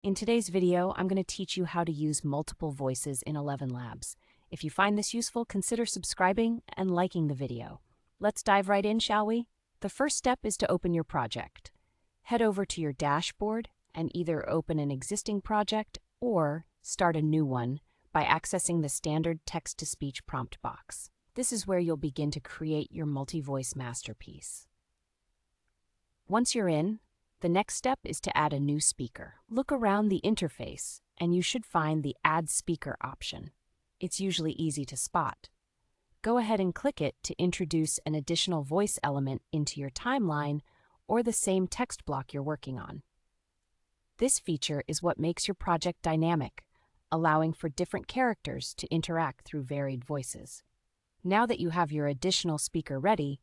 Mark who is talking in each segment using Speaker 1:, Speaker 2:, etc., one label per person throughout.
Speaker 1: In today's video, I'm going to teach you how to use multiple voices in ElevenLabs. If you find this useful, consider subscribing and liking the video. Let's dive right in, shall we? The first step is to open your project. Head over to your dashboard and either open an existing project or start a new one by accessing the standard text-to-speech prompt box. This is where you'll begin to create your multi-voice masterpiece. Once you're in, the next step is to add a new speaker. Look around the interface, and you should find the Add Speaker option. It's usually easy to spot. Go ahead and click it to introduce an additional voice element into your timeline or the same text block you're working on. This feature is what makes your project dynamic, allowing for different characters to interact through varied voices. Now that you have your additional speaker ready,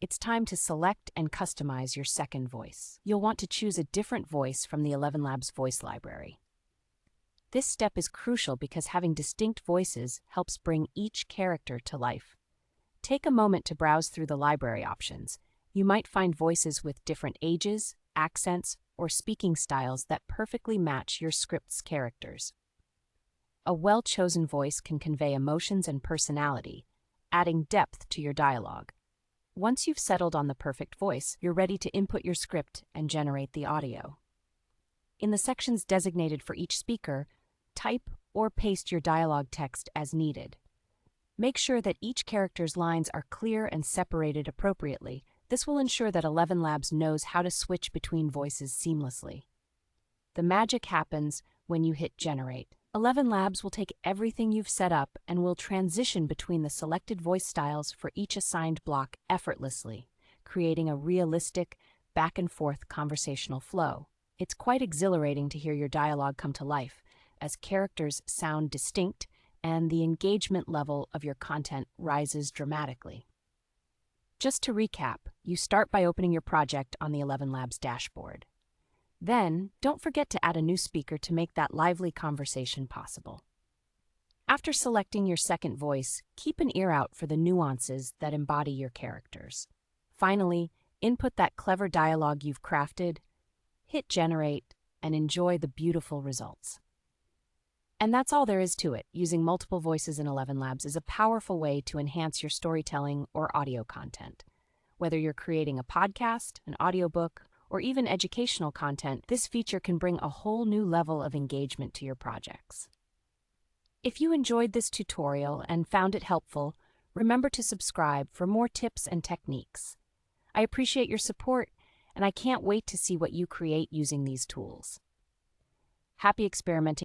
Speaker 1: it's time to select and customize your second voice. You'll want to choose a different voice from the ElevenLabs voice library. This step is crucial because having distinct voices helps bring each character to life. Take a moment to browse through the library options. You might find voices with different ages, accents, or speaking styles that perfectly match your script's characters. A well-chosen voice can convey emotions and personality, adding depth to your dialogue. Once you've settled on the perfect voice, you're ready to input your script and generate the audio. In the sections designated for each speaker, type or paste your dialogue text as needed. Make sure that each character's lines are clear and separated appropriately. This will ensure that ElevenLabs knows how to switch between voices seamlessly. The magic happens when you hit Generate. ElevenLabs will take everything you've set up and will transition between the selected voice styles for each assigned block effortlessly, creating a realistic, back-and-forth conversational flow. It's quite exhilarating to hear your dialogue come to life, as characters sound distinct and the engagement level of your content rises dramatically. Just to recap, you start by opening your project on the ElevenLabs dashboard. Then, don't forget to add a new speaker to make that lively conversation possible. After selecting your second voice, keep an ear out for the nuances that embody your characters. Finally, input that clever dialogue you've crafted, hit Generate, and enjoy the beautiful results. And that's all there is to it. Using multiple voices in ElevenLabs is a powerful way to enhance your storytelling or audio content. Whether you're creating a podcast, an audiobook, or even educational content, this feature can bring a whole new level of engagement to your projects. If you enjoyed this tutorial and found it helpful, remember to subscribe for more tips and techniques. I appreciate your support, and I can't wait to see what you create using these tools. Happy experimenting!